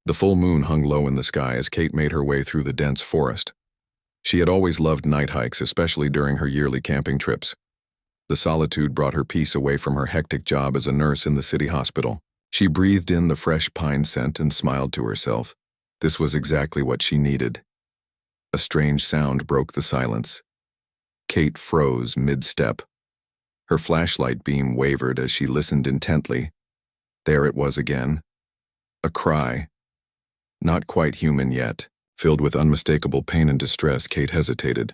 The full moon hung low in the sky as Kate made her way through the dense forest. She had always loved night hikes, especially during her yearly camping trips. The solitude brought her peace away from her hectic job as a nurse in the city hospital. She breathed in the fresh pine scent and smiled to herself. This was exactly what she needed. A strange sound broke the silence. Kate froze mid-step. Her flashlight beam wavered as she listened intently. There it was again. A cry. Not quite human yet. Filled with unmistakable pain and distress, Kate hesitated.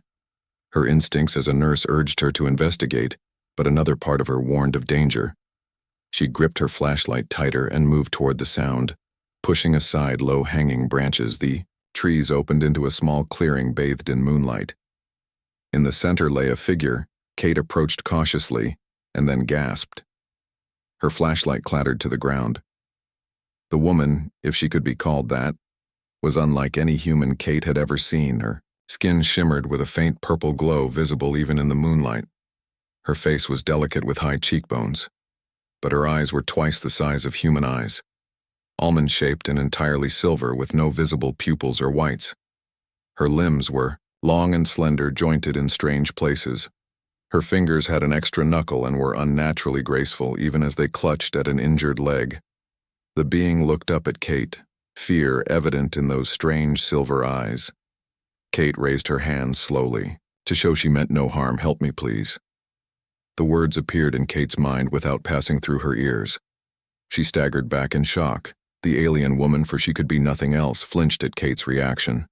Her instincts as a nurse urged her to investigate, but another part of her warned of danger. She gripped her flashlight tighter and moved toward the sound. Pushing aside low-hanging branches, the trees opened into a small clearing bathed in moonlight. In the center lay a figure. Kate approached cautiously, and then gasped. Her flashlight clattered to the ground. The woman, if she could be called that, was unlike any human Kate had ever seen. Her skin shimmered with a faint purple glow visible even in the moonlight. Her face was delicate with high cheekbones, but her eyes were twice the size of human eyes, almond-shaped and entirely silver with no visible pupils or whites. Her limbs were long and slender, jointed in strange places. Her fingers had an extra knuckle and were unnaturally graceful even as they clutched at an injured leg. The being looked up at Kate, fear evident in those strange silver eyes. Kate raised her hand slowly, to show she meant no harm. "Help me, please." The words appeared in Kate's mind without passing through her ears. She staggered back in shock. The alien woman, for she could be nothing else, flinched at Kate's reaction.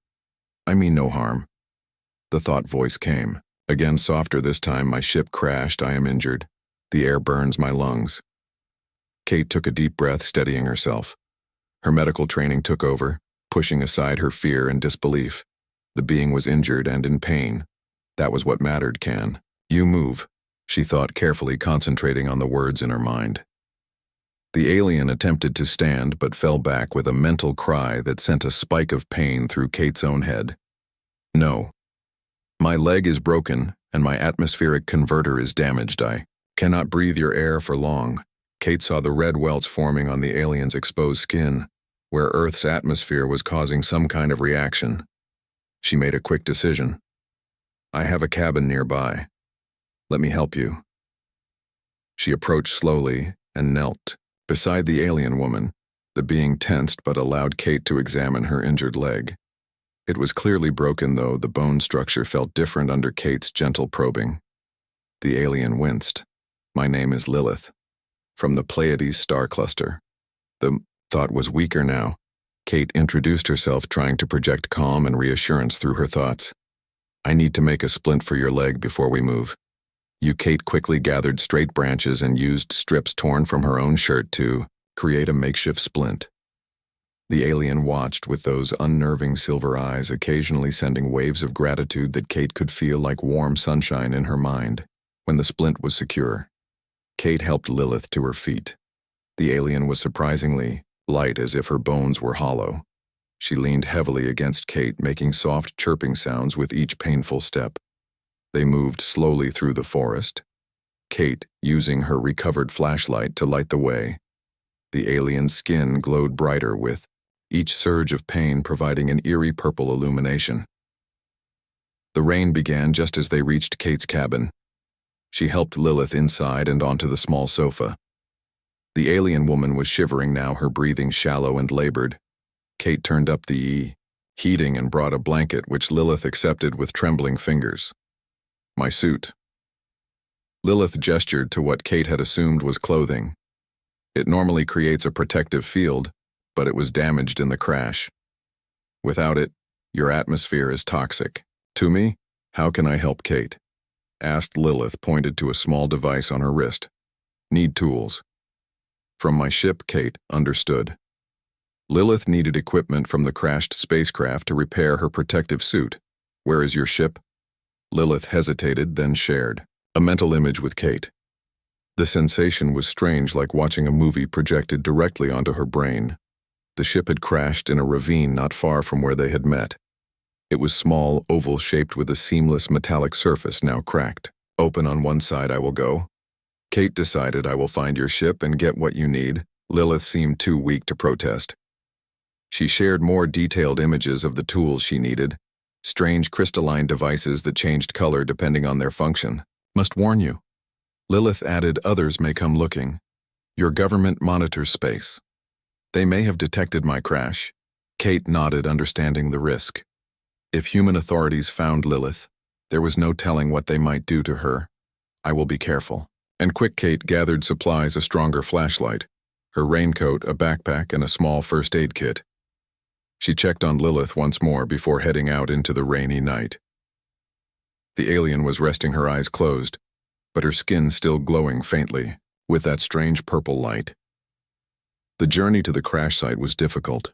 "I mean no harm." The thought voice came, again softer this time. "My ship crashed. I am injured. The air burns my lungs." Kate took a deep breath, steadying herself. Her medical training took over, pushing aside her fear and disbelief. The being was injured and in pain. That was what mattered. "Can you move?" she thought carefully, concentrating on the words in her mind. The alien attempted to stand but fell back with a mental cry that sent a spike of pain through Kate's own head. "No. My leg is broken and my atmospheric converter is damaged. I cannot breathe your air for long." Kate saw the red welts forming on the alien's exposed skin, where Earth's atmosphere was causing some kind of reaction. She made a quick decision. "I have a cabin nearby. Let me help you." She approached slowly and knelt beside the alien woman. The being tensed but allowed Kate to examine her injured leg. It was clearly broken, though the bone structure felt different under Kate's gentle probing. The alien winced. "My name is Lilith, from the Pleiades star cluster." The thought was weaker now. Kate introduced herself, trying to project calm and reassurance through her thoughts. "I need to make a splint for your leg before we move." Kate quickly gathered straight branches and used strips torn from her own shirt to create a makeshift splint. The alien watched with those unnerving silver eyes, occasionally sending waves of gratitude that Kate could feel like warm sunshine in her mind. When the splint was secure, Kate helped Lilith to her feet. The alien was surprisingly light, as if her bones were hollow. She leaned heavily against Kate, making soft chirping sounds with each painful step. They moved slowly through the forest, Kate using her recovered flashlight to light the way. The alien's skin glowed brighter, with each surge of pain providing an eerie purple illumination. The rain began just as they reached Kate's cabin. She helped Lilith inside and onto the small sofa. The alien woman was shivering now, her breathing shallow and labored. Kate turned up the heating and brought a blanket, which Lilith accepted with trembling fingers. "My suit." Lilith gestured to what Kate had assumed was clothing. "It normally creates a protective field, but it was damaged in the crash. Without it, your atmosphere is toxic." "To me? How can I help?" Kate asked. Lilith pointed to a small device on her wrist. "Need tools." "From my ship." Kate understood. Lilith needed equipment from the crashed spacecraft to repair her protective suit. "Where is your ship?" Lilith hesitated, then shared a mental image with Kate. The sensation was strange, like watching a movie projected directly onto her brain. The ship had crashed in a ravine not far from where they had met. It was small, oval-shaped with a seamless metallic surface, now cracked. "Open on one side, I will go." Kate decided. "I will find your ship and get what you need." Lilith seemed too weak to protest. She shared more detailed images of the tools she needed, strange crystalline devices that changed color depending on their function. Must warn you. Lilith added, others may come looking. Your government monitors space. They may have detected my crash. Kate nodded, understanding the risk. If human authorities found Lilith, there was no telling what they might do to her. I will be careful. And quick, Kate gathered supplies, a stronger flashlight, her raincoat, a backpack, and a small first aid kit. She checked on Lilith once more before heading out into the rainy night. The alien was resting, her eyes closed, but her skin still glowing faintly with that strange purple light. The journey to the crash site was difficult.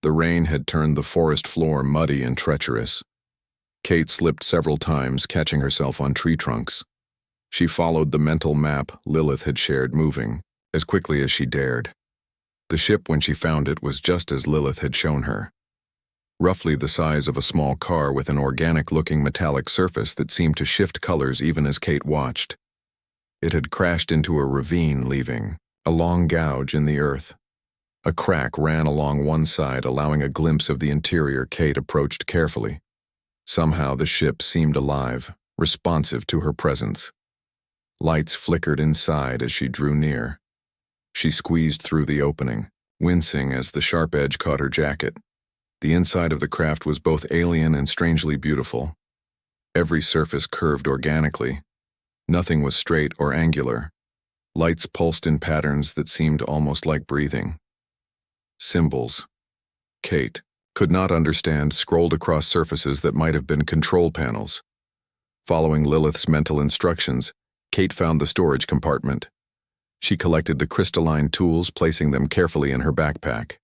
The rain had turned the forest floor muddy and treacherous. Kate slipped several times, catching herself on tree trunks. She followed the mental map Lilith had shared, moving as quickly as she dared. The ship, when she found it, was just as Lilith had shown her. Roughly the size of a small car with an organic-looking metallic surface that seemed to shift colors even as Kate watched. It had crashed into a ravine, leaving a long gouge in the earth. A crack ran along one side, allowing a glimpse of the interior. Kate approached carefully. Somehow the ship seemed alive, responsive to her presence. Lights flickered inside as she drew near. She squeezed through the opening, wincing as the sharp edge caught her jacket. The inside of the craft was both alien and strangely beautiful. Every surface curved organically. Nothing was straight or angular. Lights pulsed in patterns that seemed almost like breathing. Symbols. Kate could not understand, scrolled across surfaces that might have been control panels. Following Lilith's mental instructions, Kate found the storage compartment. She collected the crystalline tools, placing them carefully in her backpack.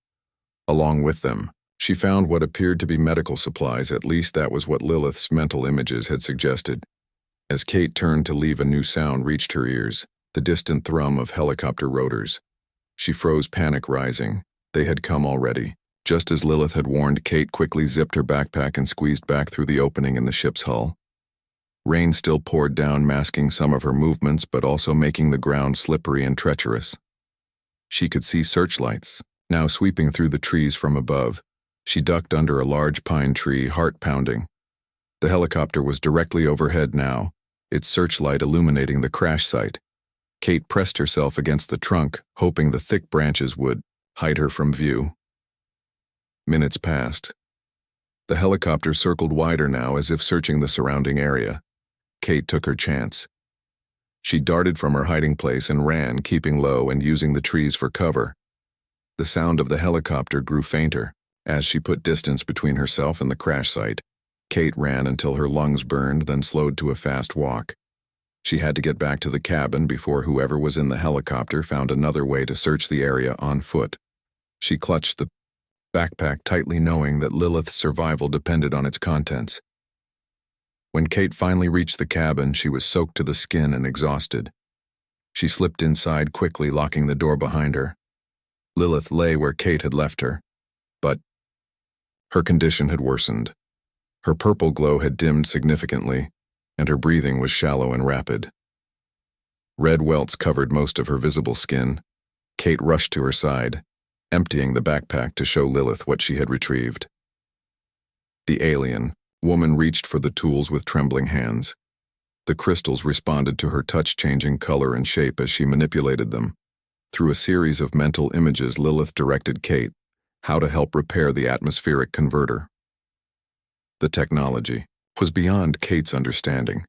Along with them, she found what appeared to be medical supplies. At least that was what Lilith's mental images had suggested. As Kate turned to leave, a new sound reached her ears, the distant thrum of helicopter rotors. She froze, panic rising. They had come already. Just as Lilith had warned, Kate quickly zipped her backpack and squeezed back through the opening in the ship's hull. Rain still poured down, masking some of her movements but also making the ground slippery and treacherous. She could see searchlights, now sweeping through the trees from above. She ducked under a large pine tree, heart pounding. The helicopter was directly overhead now, its searchlight illuminating the crash site. Kate pressed herself against the trunk, hoping the thick branches would hide her from view. Minutes passed. The helicopter circled wider now, as if searching the surrounding area. Kate took her chance. She darted from her hiding place and ran, keeping low and using the trees for cover. The sound of the helicopter grew fainter. As she put distance between herself and the crash site, Kate ran until her lungs burned, then slowed to a fast walk. She had to get back to the cabin before whoever was in the helicopter found another way to search the area on foot. She clutched the backpack tightly, knowing that Lilith's survival depended on its contents. When Kate finally reached the cabin, she was soaked to the skin and exhausted. She slipped inside quickly, locking the door behind her. Lilith lay where Kate had left her, but her condition had worsened. Her purple glow had dimmed significantly, and her breathing was shallow and rapid. Red welts covered most of her visible skin. Kate rushed to her side, emptying the backpack to show Lilith what she had retrieved. The alien woman reached for the tools with trembling hands. The crystals responded to her touch, changing color and shape as she manipulated them. Through a series of mental images, Lilith directed Kate how to help repair the atmospheric converter. The technology was beyond Kate's understanding,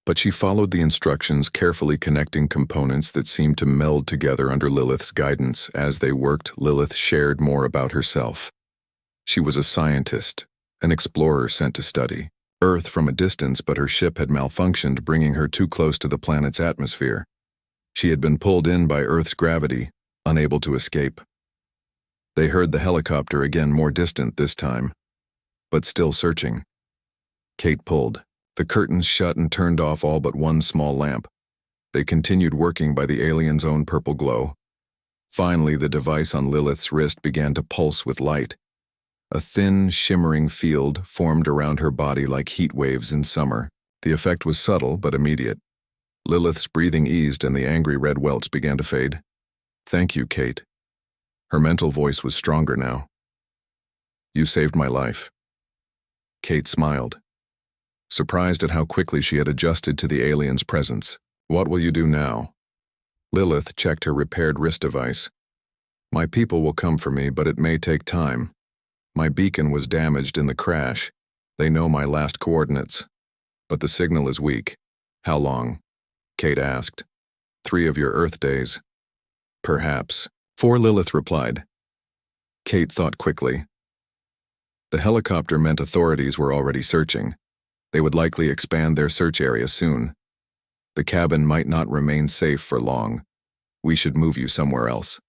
but she followed the instructions, carefully connecting components that seemed to meld together under Lilith's guidance. As they worked, Lilith shared more about herself. She was a scientist, an explorer sent to study Earth from a distance, but her ship had malfunctioned, bringing her too close to the planet's atmosphere. She had been pulled in by Earth's gravity, unable to escape. They heard the helicopter again, more distant this time, but still searching. Kate pulled the curtains shut and turned off all but one small lamp. They continued working by the alien's own purple glow. Finally, the device on Lilith's wrist began to pulse with light. A thin, shimmering field formed around her body like heat waves in summer. The effect was subtle but immediate. Lilith's breathing eased and the angry red welts began to fade. "Thank you, Kate." Her mental voice was stronger now. You saved my life. Kate smiled, surprised at how quickly she had adjusted to the alien's presence. What will you do now? Lilith checked her repaired wrist device. My people will come for me, but it may take time. My beacon was damaged in the crash. They know my last coordinates. But the signal is weak. How long? Kate asked. 3 of your Earth days. Perhaps. 4, Lilith replied. Kate thought quickly. The helicopter meant authorities were already searching. They would likely expand their search area soon. The cabin might not remain safe for long. We should move you somewhere else.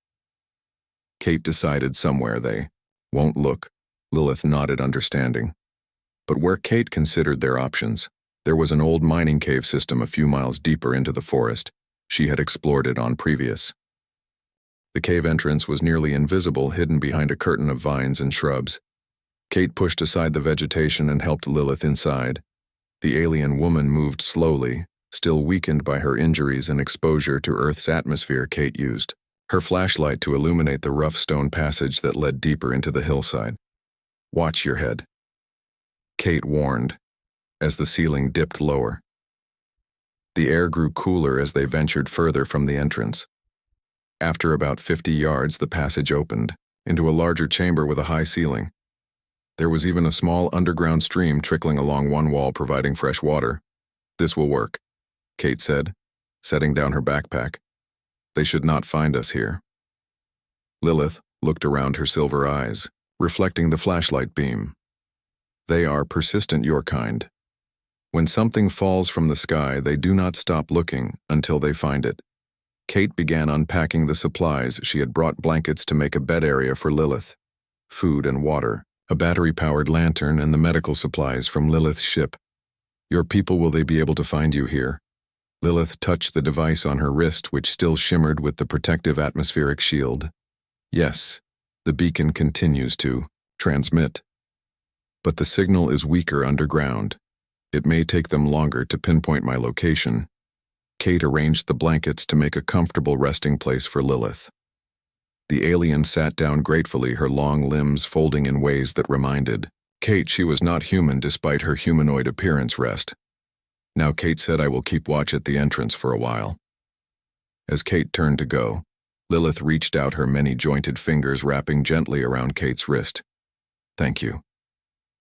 Kate decided somewhere they won't look. Lilith nodded, understanding. But where Kate considered their options, there was an old mining cave system a few miles deeper into the forest. She had explored it on previous. The cave entrance was nearly invisible, hidden behind a curtain of vines and shrubs. Kate pushed aside the vegetation and helped Lilith inside. The alien woman moved slowly, still weakened by her injuries and exposure to Earth's atmosphere. Kate used her flashlight to illuminate the rough stone passage that led deeper into the hillside. Watch your head, Kate warned, as the ceiling dipped lower. The air grew cooler as they ventured further from the entrance. After about 50 yards, the passage opened into a larger chamber with a high ceiling. There was even a small underground stream trickling along one wall, providing fresh water. This will work, Kate said, setting down her backpack. They should not find us here. Lilith looked around, her silver eyes reflecting the flashlight beam. They are persistent, your kind. When something falls from the sky, they do not stop looking until they find it. Kate began unpacking the supplies she had brought: blankets to make a bed area for Lilith, food and water, a battery-powered lantern, and the medical supplies from Lilith's ship. Your people, will they be able to find you here? Lilith touched the device on her wrist, which still shimmered with the protective atmospheric shield. Yes, the beacon continues to transmit. But the signal is weaker underground. It may take them longer to pinpoint my location. Kate arranged the blankets to make a comfortable resting place for Lilith. The alien sat down gratefully, her long limbs folding in ways that reminded Kate she was not human despite her humanoid appearance. Rest. Now, Kate said, I will keep watch at the entrance for a while. As Kate turned to go, Lilith reached out her many-jointed fingers, wrapping gently around Kate's wrist. Thank you.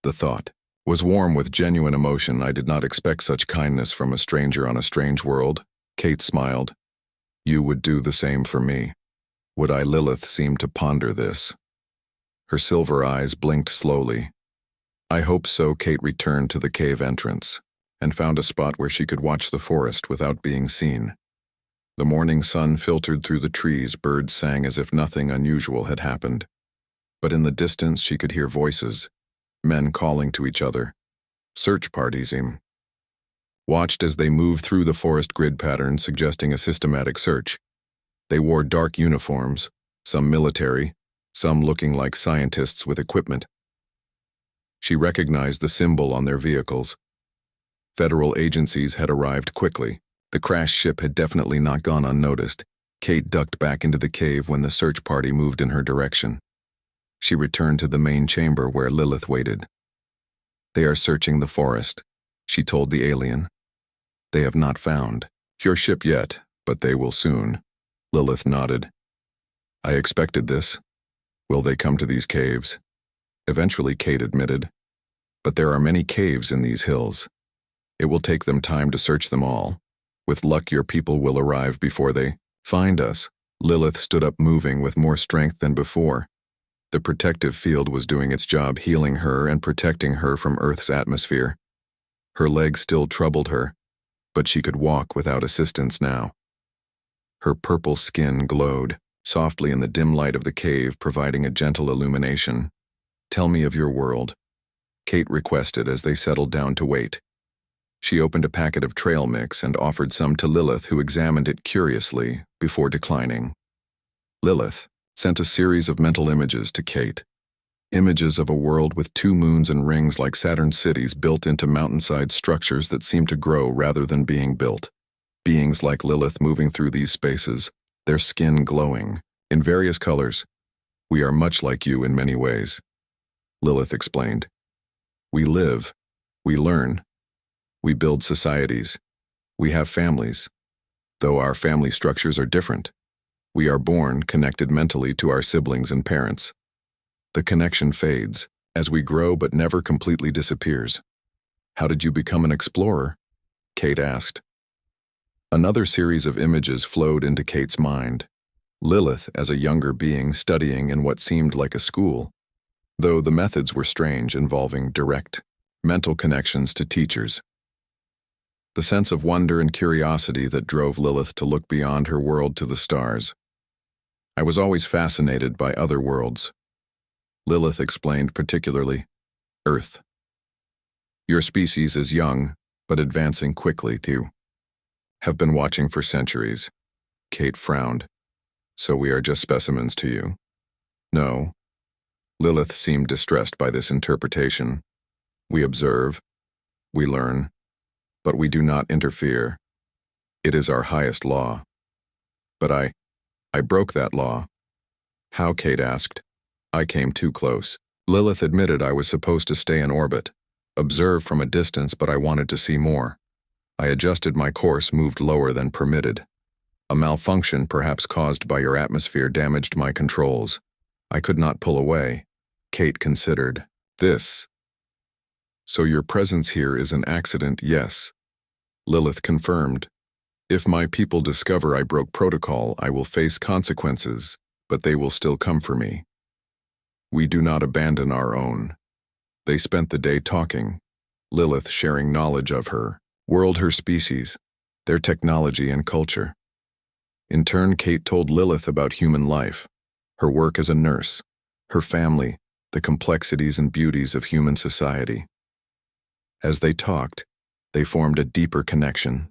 The thought was warm with genuine emotion. I did not expect such kindness from a stranger on a strange world. Kate smiled. You would do the same for me. Would I? Lilith seemed to ponder this. Her silver eyes blinked slowly. I hope so. Kate returned to the cave entrance and found a spot where she could watch the forest without being seen. The morning sun filtered through the trees, birds sang as if nothing unusual had happened. But in the distance she could hear voices, men calling to each other. Search parties watched as they moved through the forest, grid patterns suggesting a systematic search. They wore dark uniforms, some military, some looking like scientists with equipment. She recognized the symbol on their vehicles. Federal agencies had arrived quickly. The crashed ship had definitely not gone unnoticed. Kate ducked back into the cave when the search party moved in her direction. She returned to the main chamber where Lilith waited. They are searching the forest, she told the alien. They have not found your ship yet, but they will soon. Lilith nodded. I expected this. Will they come to these caves? Eventually, Kate admitted. But there are many caves in these hills. It will take them time to search them all. With luck, your people will arrive before they find us. Lilith stood up, moving with more strength than before. The protective field was doing its job, healing her and protecting her from Earth's atmosphere. Her legs still troubled her, but she could walk without assistance now. Her purple skin glowed softly in the dim light of the cave, providing a gentle illumination. Tell me of your world, Kate requested as they settled down to wait. She opened a packet of trail mix and offered some to Lilith, who examined it curiously before declining. Lilith sent a series of mental images to Kate. Images of a world with 2 moons and rings like Saturn's cities, built into mountainside structures that seemed to grow rather than being built. Beings like Lilith moving through these spaces, their skin glowing in various colors. We are much like you in many ways. Lilith explained. We live, we learn, we build societies, we have families. Though our family structures are different, we are born connected mentally to our siblings and parents. The connection fades as we grow but never completely disappears. How did you become an explorer? Kate asked. Another series of images flowed into Kate's mind. Lilith as a younger being studying in what seemed like a school, though the methods were strange, involving direct, mental connections to teachers. The sense of wonder and curiosity that drove Lilith to look beyond her world to the stars. I was always fascinated by other worlds. Lilith explained, particularly Earth. Your species is young, but advancing quickly, too. Have been watching for centuries. Kate frowned. So we are just specimens to you? No. Lilith seemed distressed by this interpretation. We observe, we learn, but we do not interfere. It is our highest law. But I broke that law. How? Kate asked. I came too close. Lilith admitted I was supposed to stay in orbit, observe from a distance, but I wanted to see more. I adjusted my course, moved lower than permitted. A malfunction, perhaps caused by your atmosphere, damaged my controls. I could not pull away. Kate considered. This. So your presence here is an accident, yes. Lilith confirmed. If my people discover I broke protocol, I will face consequences, but they will still come for me. We do not abandon our own. They spent the day talking, Lilith sharing knowledge of her world, her species, their technology and culture. In turn, Kate told Lilith about human life, her work as a nurse, her family, the complexities and beauties of human society. As they talked, they formed a deeper connection,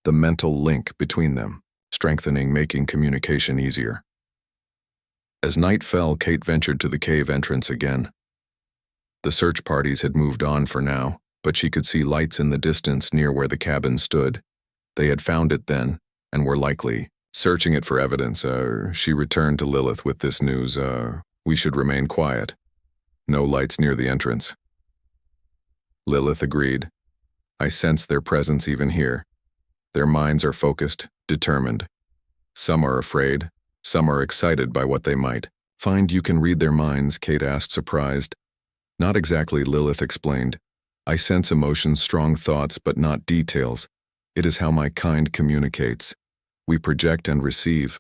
the mental link between them, strengthening, making communication easier. As night fell, Kate ventured to the cave entrance again. The search parties had moved on for now, but she could see lights in the distance near where the cabin stood. They had found it then, and were likely searching it for evidence. She returned to Lilith with this news. We should remain quiet. No lights near the entrance. Lilith agreed. I sense their presence even here. Their minds are focused, determined. Some are afraid, some are excited by what they might find. You can read their minds? Kate asked, surprised. Not exactly, Lilith explained. I sense emotions, strong thoughts, but not details. It is how my kind communicates. We project and receive.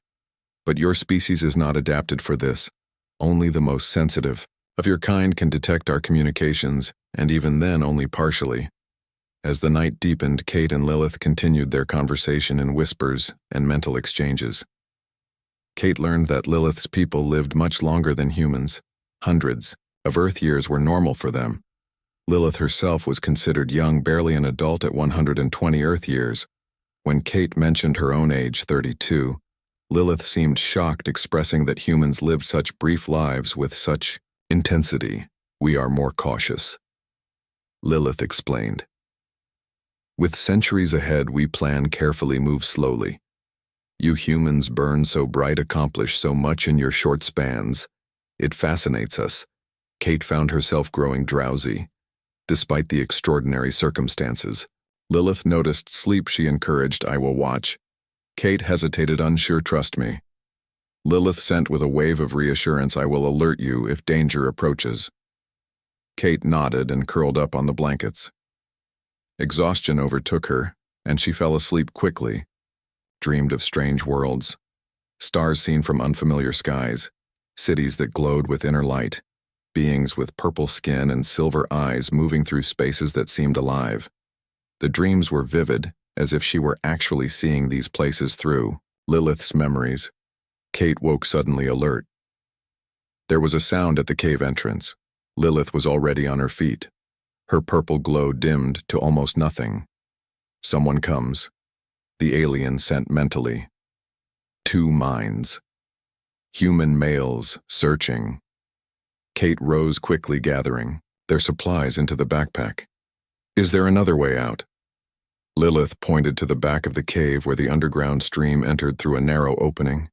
But your species is not adapted for this. Only the most sensitive of your kind can detect our communications, and even then only partially. As the night deepened, Kate and Lilith continued their conversation in whispers and mental exchanges. Kate learned that Lilith's people lived much longer than humans. Hundreds of Earth years were normal for them. Lilith herself was considered young, barely an adult at 120 Earth years. When Kate mentioned her own age, 32, Lilith seemed shocked, expressing that humans lived such brief lives with such intensity. We are more cautious. Lilith explained. With centuries ahead, we plan carefully, move slowly. You humans burn so bright, accomplish so much in your short spans. It fascinates us. Kate found herself growing drowsy, despite the extraordinary circumstances. Lilith noticed sleep. She encouraged, I will watch. Kate hesitated, unsure. Trust me. Lilith sent with a wave of reassurance, I will alert you if danger approaches. Kate nodded and curled up on the blankets. Exhaustion overtook her, and she fell asleep quickly. Dreamed of strange worlds, stars seen from unfamiliar skies, cities that glowed with inner light, beings with purple skin and silver eyes moving through spaces that seemed alive. The dreams were vivid, as if she were actually seeing these places through Lilith's memories. Kate woke suddenly, alert. There was a sound at the cave entrance. Lilith was already on her feet. Her purple glow dimmed to almost nothing. Someone comes. The alien sent mentally. 2 minds. Human males searching. Kate rose quickly, gathering their supplies into the backpack. Is there another way out? Lilith pointed to the back of the cave where the underground stream entered through a narrow opening.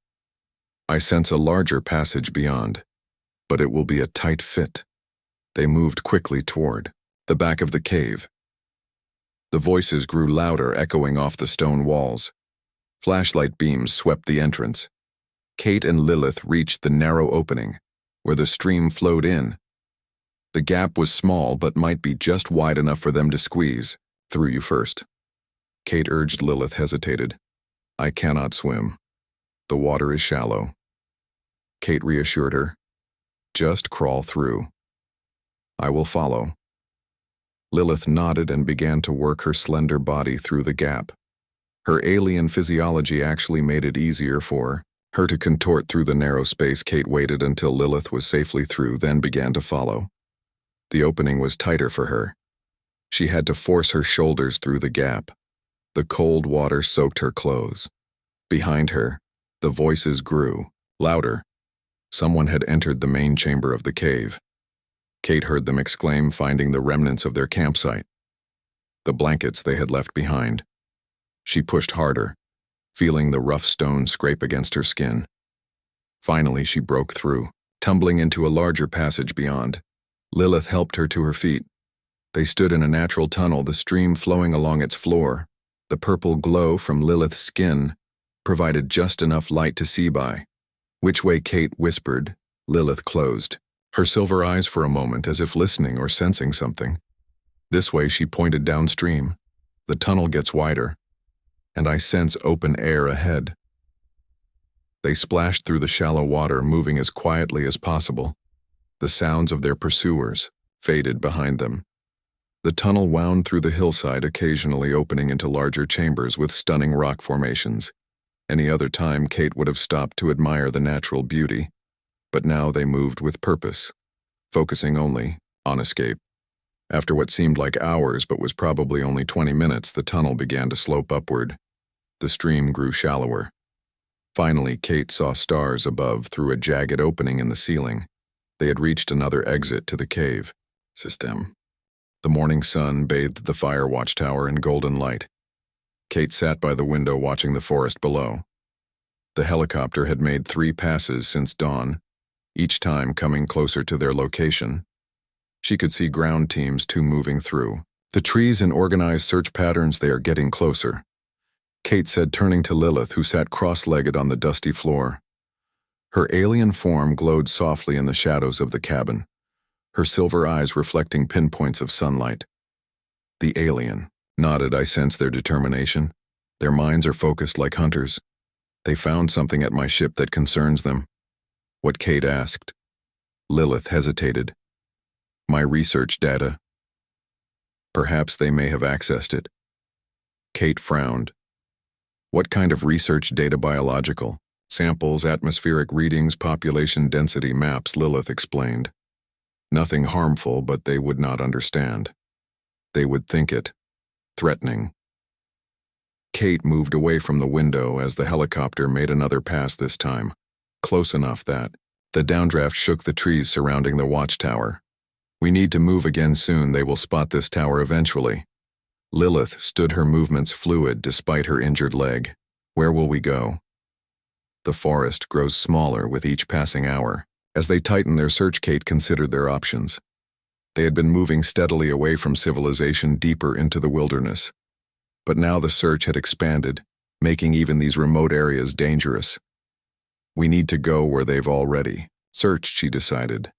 I sense a larger passage beyond, but it will be a tight fit. They moved quickly toward the back of the cave. The voices grew louder, echoing off the stone walls. Flashlight beams swept the entrance. Kate and Lilith reached the narrow opening, where the stream flowed in. The gap was small, but might be just wide enough for them to squeeze. "Through you first." Kate urged. Lilith hesitated. "I cannot swim. The water is shallow." Kate reassured her. "Just crawl through. I will follow." Lilith nodded and began to work her slender body through the gap. Her alien physiology actually made it easier for her to contort through the narrow space. Kate waited until Lilith was safely through, then began to follow. The opening was tighter for her. She had to force her shoulders through the gap. The cold water soaked her clothes. Behind her, the voices grew, louder. Someone had entered the main chamber of the cave. Kate heard them exclaim, finding the remnants of their campsite, the blankets they had left behind. She pushed harder, feeling the rough stone scrape against her skin. Finally, she broke through, tumbling into a larger passage beyond. Lilith helped her to her feet. They stood in a natural tunnel, the stream flowing along its floor. The purple glow from Lilith's skin provided just enough light to see by. "Which way?" Kate whispered. Lilith closed her silver eyes for a moment, as if listening or sensing something. "This way," she pointed downstream. "The tunnel gets wider, and I sense open air ahead." They splashed through the shallow water, moving as quietly as possible. The sounds of their pursuers faded behind them. The tunnel wound through the hillside, occasionally opening into larger chambers with stunning rock formations. Any other time, Kate would have stopped to admire the natural beauty, but now they moved with purpose, focusing only on escape. After what seemed like hours but was probably only 20 minutes, the tunnel began to slope upward. The stream grew shallower. Finally, Kate saw stars above through a jagged opening in the ceiling. They had reached another exit to the cave system. The morning sun bathed the fire watchtower in golden light. Kate sat by the window watching the forest below. The helicopter had made 3 passes since dawn, each time coming closer to their location. She could see ground teams too moving through the trees in organized search patterns. "They are getting closer," Kate said, turning to Lilith, who sat cross-legged on the dusty floor. Her alien form glowed softly in the shadows of the cabin, her silver eyes reflecting pinpoints of sunlight. The alien nodded. "I sense their determination. Their minds are focused like hunters. They found something at my ship that concerns them." "What?" Kate asked. Lilith hesitated. "My research data. Perhaps they may have accessed it." Kate frowned. "What kind of research data?" "Biological. Samples, atmospheric readings, population density maps," Lilith explained. "Nothing harmful, but they would not understand. They would think it threatening." Kate moved away from the window as the helicopter made another pass, this time close enough that the downdraft shook the trees surrounding the watchtower. "We need to move again soon. They will spot this tower eventually." Lilith stood, her movements fluid despite her injured leg. "Where will we go?" The forest grows smaller with each passing hour. As they tightened their search, Kate considered their options. They had been moving steadily away from civilization, deeper into the wilderness. But now the search had expanded, making even these remote areas dangerous. "We need to go where they've already searched," she decided.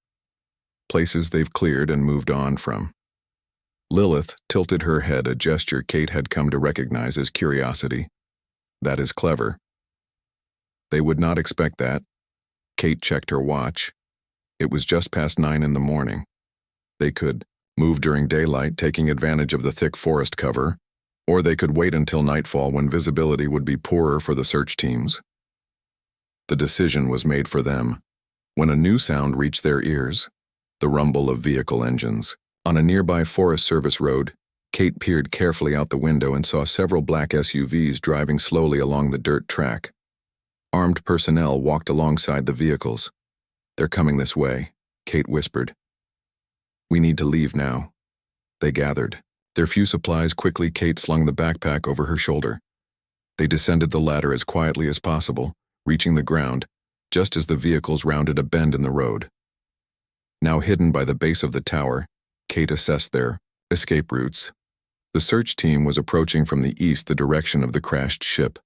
"Places they've cleared and moved on from." Lilith tilted her head, a gesture Kate had come to recognize as curiosity. "That is clever." "They would not expect that." Kate checked her watch. It was just past 9 in the morning. They could move during daylight, taking advantage of the thick forest cover, or they could wait until nightfall when visibility would be poorer for the search teams. The decision was made for them when a new sound reached their ears, the rumble of vehicle engines. On a nearby Forest Service road, Kate peered carefully out the window and saw several black SUVs driving slowly along the dirt track. Armed personnel walked alongside the vehicles. "They're coming this way," Kate whispered. "We need to leave now." They gathered their few supplies quickly. Kate slung the backpack over her shoulder. They descended the ladder as quietly as possible, reaching the ground just as the vehicles rounded a bend in the road. Now hidden by the base of the tower, Kate assessed their escape routes. The search team was approaching from the east, the direction of the crashed ship.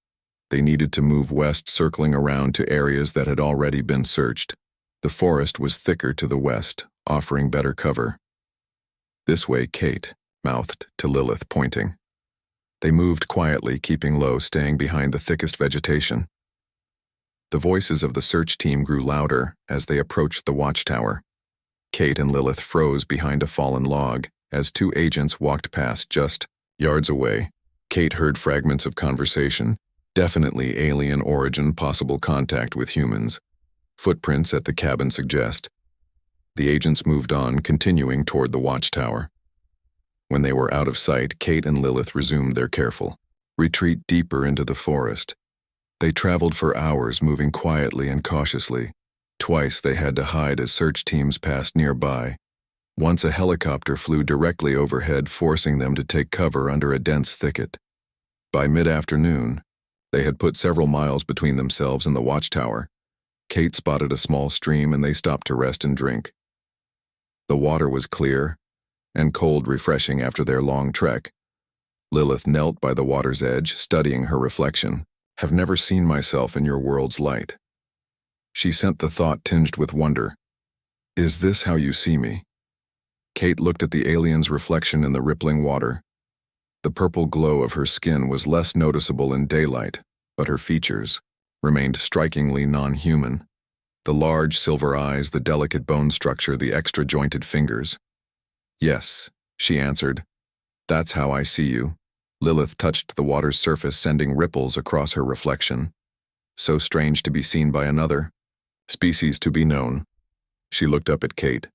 They needed to move west, circling around to areas that had already been searched. The forest was thicker to the west, offering better cover. "This way, Kate," mouthed to Lilith, pointing. They moved quietly, keeping low, staying behind the thickest vegetation. The voices of the search team grew louder as they approached the watchtower. Kate and Lilith froze behind a fallen log as two agents walked past just yards away. Kate heard fragments of conversation, definitely alien origin, possible contact with humans. Footprints at the cabin suggest. The agents moved on, continuing toward the watchtower. When they were out of sight, Kate and Lilith resumed their careful retreat deeper into the forest. They traveled for hours, moving quietly and cautiously. Twice they had to hide as search teams passed nearby. Once a helicopter flew directly overhead, forcing them to take cover under a dense thicket. By mid-afternoon, they had put several miles between themselves and the watchtower. Kate spotted a small stream and they stopped to rest and drink. The water was clear and cold, refreshing after their long trek. Lilith knelt by the water's edge, studying her reflection. "Have never seen myself in your world's light." She sent the thought tinged with wonder. "Is this how you see me?" Kate looked at the alien's reflection in the rippling water. The purple glow of her skin was less noticeable in daylight, but her features remained strikingly non-human. The large silver eyes, the delicate bone structure, the extra jointed fingers. "Yes," she answered. "That's how I see you." Lilith touched the water's surface, sending ripples across her reflection. "So strange to be seen by another species to be known." She looked up at Kate.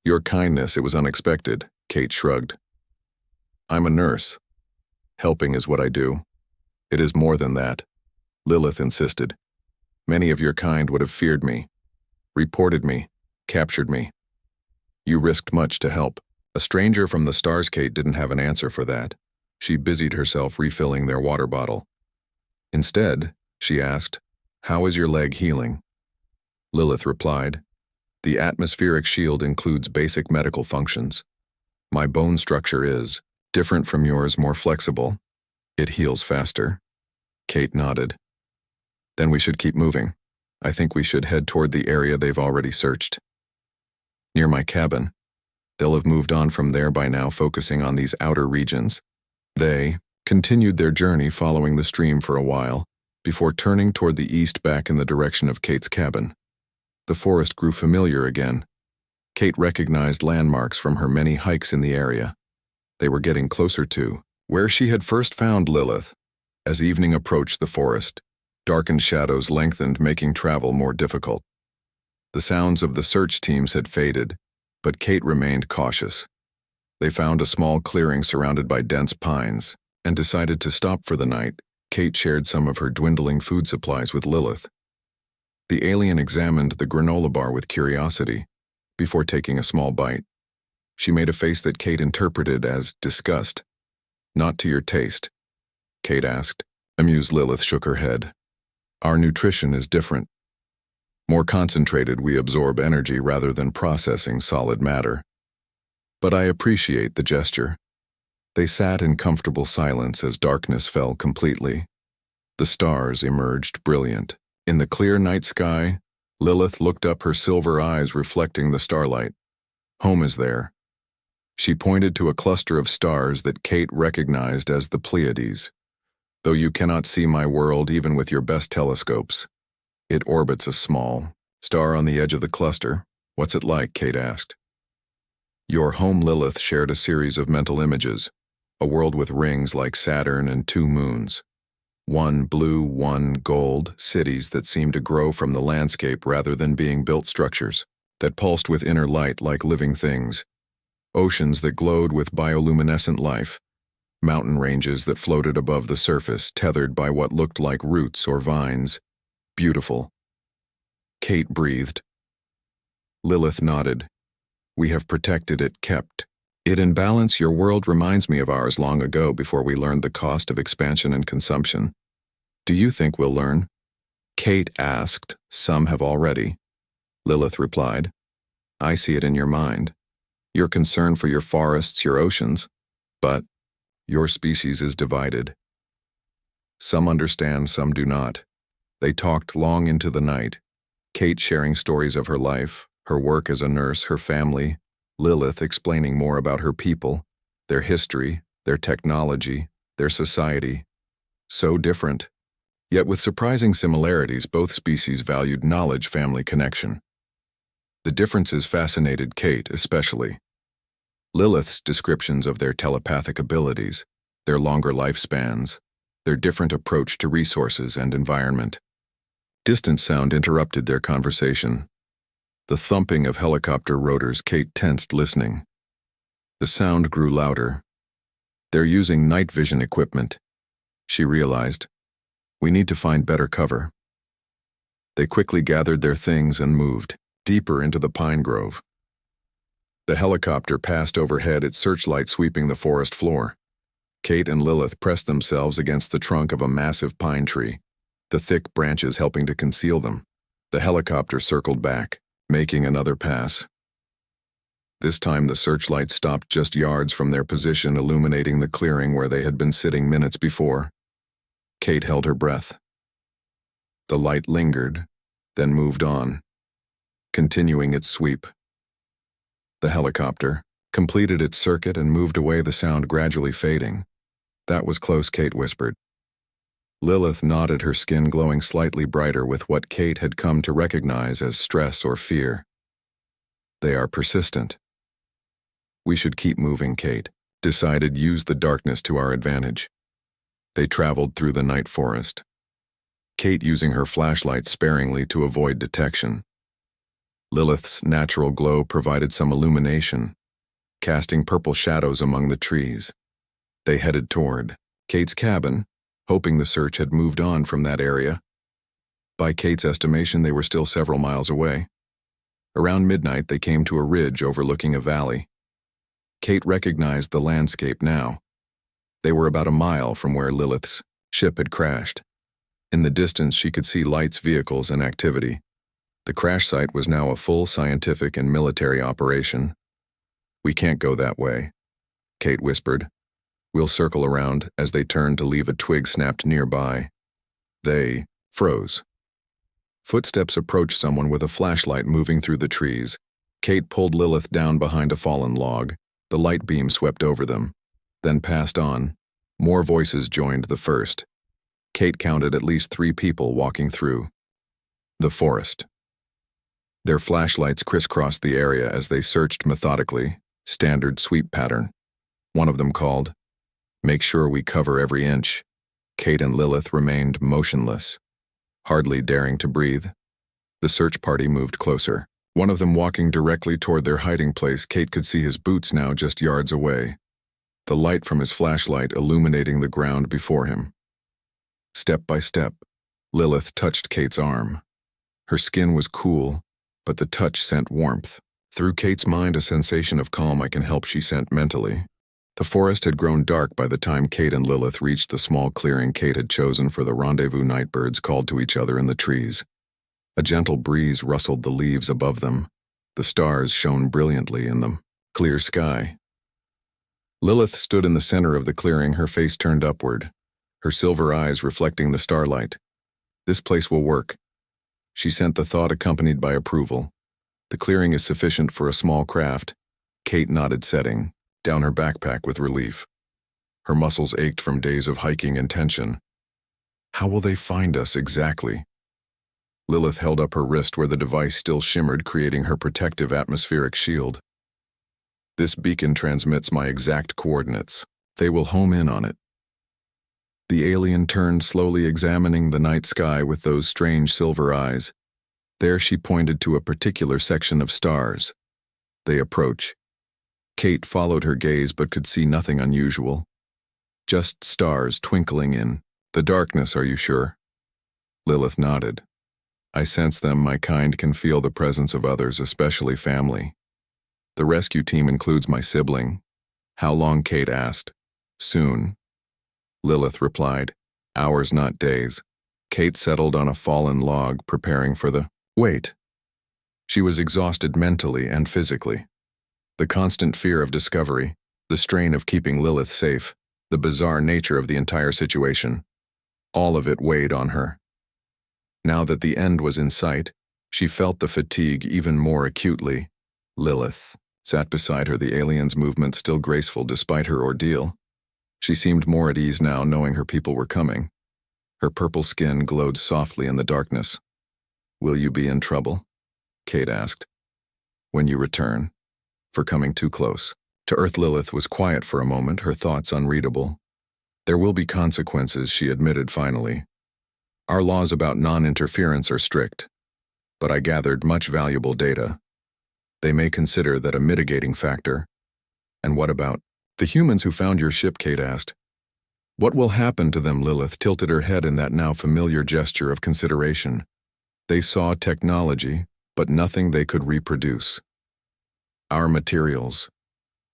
"Your kindness, it was unexpected," Kate shrugged. "I'm a nurse. Helping is what I do." "It is more than that," Lilith insisted. "Many of your kind would have feared me, reported me, captured me. You risked much to help." A stranger from the stars. Kate didn't have an answer for that. She busied herself refilling their water bottle. Instead, she asked, "How is your leg healing?" Lilith replied, "The atmospheric shield includes basic medical functions. My bone structure is different from yours, more flexible. It heals faster." Kate nodded. "Then we should keep moving. I think we should head toward the area they've already searched. Near my cabin. They'll have moved on from there by now, focusing on these outer regions." They continued their journey, following the stream for a while, before turning toward the east, back in the direction of Kate's cabin. The forest grew familiar again. Kate recognized landmarks from her many hikes in the area. They were getting closer to where she had first found Lilith. As evening approached the forest, darkened shadows lengthened, making travel more difficult. The sounds of the search teams had faded, but Kate remained cautious. They found a small clearing surrounded by dense pines and decided to stop for the night. Kate shared some of her dwindling food supplies with Lilith. The alien examined the granola bar with curiosity before taking a small bite. She made a face that Kate interpreted as disgust. "Not to your taste?" Kate asked. Amused, Lilith shook her head. "Our nutrition is different. More concentrated, we absorb energy rather than processing solid matter. But I appreciate the gesture." They sat in comfortable silence as darkness fell completely. The stars emerged brilliant. In the clear night sky, Lilith looked up, her silver eyes reflecting the starlight. "Home is there." She pointed to a cluster of stars that Kate recognized as the Pleiades. "Though you cannot see my world even with your best telescopes. It orbits a small star on the edge of the cluster." "What's it like?" Kate asked. "Your home." Lilith shared a series of mental images. A world with rings like Saturn and two moons. One blue, one gold, cities that seemed to grow from the landscape rather than being built structures, that pulsed with inner light like living things. Oceans that glowed with bioluminescent life. Mountain ranges that floated above the surface, tethered by what looked like roots or vines. Beautiful. Kate breathed. Lilith nodded. "We have protected it, kept it in balance. Your world reminds me of ours long ago, before we learned the cost of expansion and consumption." "Do you think we'll learn?" Kate asked. "Some have already," Lilith replied. I see it in your mind. Your concern for your forests, your oceans. But your species is divided. Some understand, some do not. They talked long into the night. Kate sharing stories of her life, her work as a nurse, her family. Lilith explaining more about her people, their history, their technology, their society. So different. Yet with surprising similarities, both species valued knowledge, family connection. The differences fascinated Kate especially. Lilith's descriptions of their telepathic abilities, their longer lifespans, their different approach to resources and environment. Distant sound interrupted their conversation. The thumping of helicopter rotors. Kate tensed, listening. The sound grew louder. They're using night vision equipment. She realized. We need to find better cover. They quickly gathered their things and moved deeper into the pine grove. The helicopter passed overhead, its searchlight sweeping the forest floor. Kate and Lilith pressed themselves against the trunk of a massive pine tree, the thick branches helping to conceal them. The helicopter circled back, making another pass. This time the searchlight stopped just yards from their position, illuminating the clearing where they had been sitting minutes before. Kate held her breath. The light lingered, then moved on, continuing its sweep. The helicopter completed its circuit and moved away, the sound gradually fading. That was close, Kate whispered. Lilith nodded, her skin glowing slightly brighter with what Kate had come to recognize as stress or fear. They are persistent. We should keep moving, Kate decided. Use the darkness to our advantage. They traveled through the night forest, Kate using her flashlight sparingly to avoid detection. Lilith's natural glow provided some illumination, casting purple shadows among the trees. They headed toward Kate's cabin, hoping the search had moved on from that area. By Kate's estimation, they were still several miles away. Around midnight, they came to a ridge overlooking a valley. Kate recognized the landscape now. They were about a mile from where Lilith's ship had crashed. In the distance, she could see lights, vehicles, and activity. The crash site was now a full scientific and military operation. We can't go that way, Kate whispered. We'll circle around. As they turned to leave, a twig snapped nearby. They froze. Footsteps approached, someone with a flashlight moving through the trees. Kate pulled Lilith down behind a fallen log. The light beam swept over them, then passed on. More voices joined the first. Kate counted at least 3 people walking through the forest. Their flashlights crisscrossed the area as they searched methodically, standard sweep pattern. One of them called, "Make sure we cover every inch." Kate and Lilith remained motionless, hardly daring to breathe. The search party moved closer, one of them walking directly toward their hiding place. Kate could see his boots now just yards away, the light from his flashlight illuminating the ground before him. Step by step, Lilith touched Kate's arm. Her skin was cool, but the touch sent warmth. Through Kate's mind, a sensation of calm. I can help, she sent mentally. The forest had grown dark by the time Kate and Lilith reached the small clearing Kate had chosen for the rendezvous. Nightbirds called to each other in the trees. A gentle breeze rustled the leaves above them. The stars shone brilliantly in the clear sky. Lilith stood in the center of the clearing, her face turned upward, her silver eyes reflecting the starlight. This place will work. She sent the thought, accompanied by approval. The clearing is sufficient for a small craft. Kate nodded, setting down her backpack with relief. Her muscles ached from days of hiking and tension. How will they find us exactly? Lilith held up her wrist where the device still shimmered, creating her protective atmospheric shield. This beacon transmits my exact coordinates. They will home in on it. The alien turned, slowly examining the night sky with those strange silver eyes. There she pointed to a particular section of stars. They approach. Kate followed her gaze but could see nothing unusual. Just stars twinkling in the darkness. Are you sure? Lilith nodded. I sense them. My kind can feel the presence of others, especially family. The rescue team includes my sibling. How long? Kate asked. Soon, Lilith replied. Hours, not days. Kate settled on a fallen log, preparing for the wait. She was exhausted mentally and physically. The constant fear of discovery, the strain of keeping Lilith safe, the bizarre nature of the entire situation, all of it weighed on her. Now that the end was in sight, she felt the fatigue even more acutely. Lilith sat beside her, the alien's movement still graceful despite her ordeal. She seemed more at ease now, knowing her people were coming. Her purple skin glowed softly in the darkness. "Will you be in trouble?" Kate asked. "When you return, for coming too close." To Earth, Lilith was quiet for a moment, her thoughts unreadable. "There will be consequences," she admitted finally. "Our laws about non-interference are strict, but I gathered much valuable data. They may consider that a mitigating factor." "And what about the humans who found your ship?" Kate asked. "What will happen to them?" Lilith tilted her head in that now familiar gesture of consideration. "They saw technology, but nothing they could reproduce. Our materials,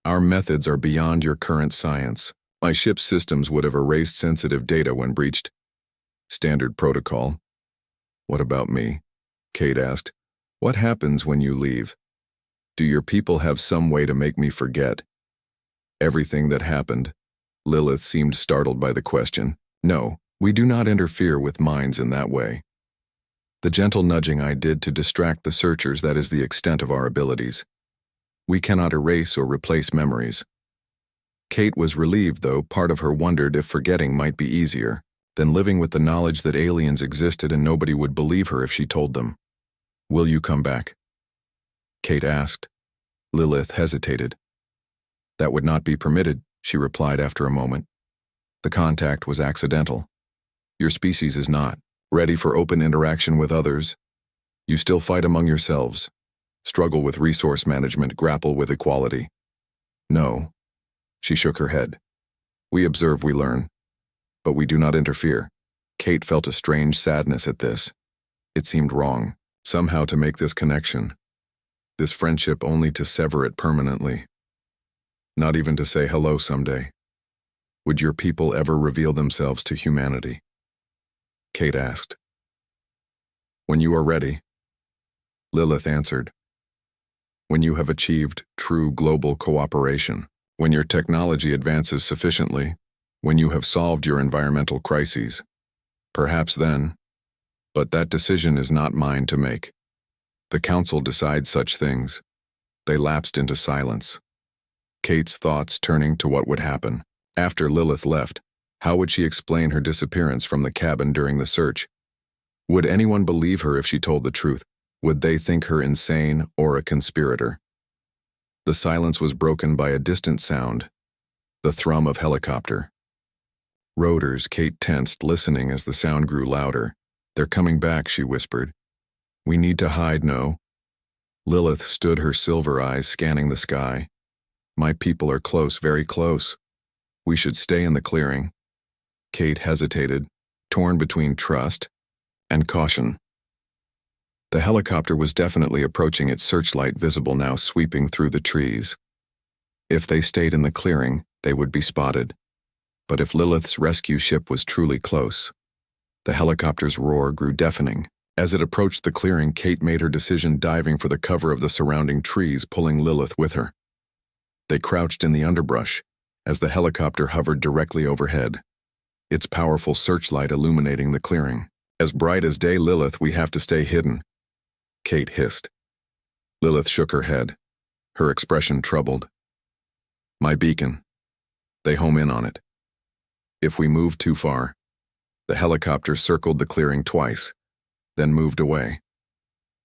our methods are beyond your current science. My ship's systems would have erased sensitive data when breached. Standard protocol." "What about me?" Kate asked. "What happens when you leave? Do your people have some way to make me forget everything that happened?" Lilith seemed startled by the question. "No, we do not interfere with minds in that way. The gentle nudging I did to distract the searchers, that is the extent of our abilities. We cannot erase or replace memories." Kate was relieved, though part of her wondered if forgetting might be easier than living with the knowledge that aliens existed and nobody would believe her if she told them. "Will you come back?" Kate asked. Lilith hesitated. "That would not be permitted," she replied after a moment. "The contact was accidental. Your species is not ready for open interaction with others. You still fight among yourselves, struggle with resource management, grapple with equality." "No." She shook her head. "We observe, we learn, but we do not interfere." Kate felt a strange sadness at this. It seemed wrong, somehow, to make this connection, this friendship, only to sever it permanently. Not even to say hello someday. "Would your people ever reveal themselves to humanity?" Kate asked. "When you are ready," Lilith answered. "When you have achieved true global cooperation, when your technology advances sufficiently, when you have solved your environmental crises. Perhaps then. But that decision is not mine to make. The Council decides such things." They lapsed into silence, Kate's thoughts turning to what would happen after Lilith left. How would she explain her disappearance from the cabin during the search? Would anyone believe her if she told the truth? Would they think her insane or a conspirator? The silence was broken by a distant sound, the thrum of helicopter. Rotors. Kate tensed, listening as the sound grew louder. "They're coming back," she whispered. "We need to hide, no?" Lilith stood, her silver eyes scanning the sky. "My people are close, very close. We should stay in the clearing." Kate hesitated, torn between trust and caution. The helicopter was definitely approaching, its searchlight visible now, sweeping through the trees. If they stayed in the clearing, they would be spotted. But if Lilith's rescue ship was truly close, the helicopter's roar grew deafening. As it approached the clearing, Kate made her decision, diving for the cover of the surrounding trees, pulling Lilith with her. They crouched in the underbrush as the helicopter hovered directly overhead, its powerful searchlight illuminating the clearing. "As bright as day, Lilith, we have to stay hidden," Kate hissed. Lilith shook her head, her expression troubled. "My beacon. They home in on it. If we move too far." The helicopter circled the clearing twice, then moved away,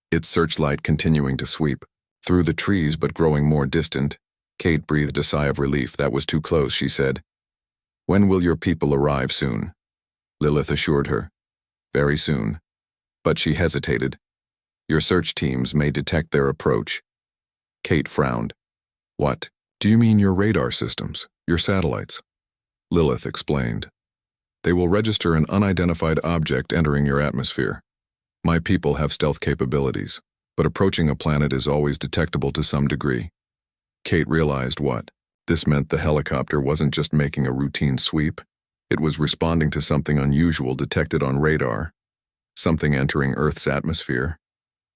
its searchlight continuing to sweep through the trees but growing more distant. Kate breathed a sigh of relief. "That was too close," she said. "When will your people arrive?" "Soon," Lilith assured her. "Very soon." But she hesitated. "Your search teams may detect their approach." Kate frowned. "What? Do you mean your radar systems, your satellites?" Lilith explained. "They will register an unidentified object entering your atmosphere. My people have stealth capabilities, but approaching a planet is always detectable to some degree." Kate realized what this meant. The helicopter wasn't just making a routine sweep. It was responding to something unusual detected on radar, something entering Earth's atmosphere.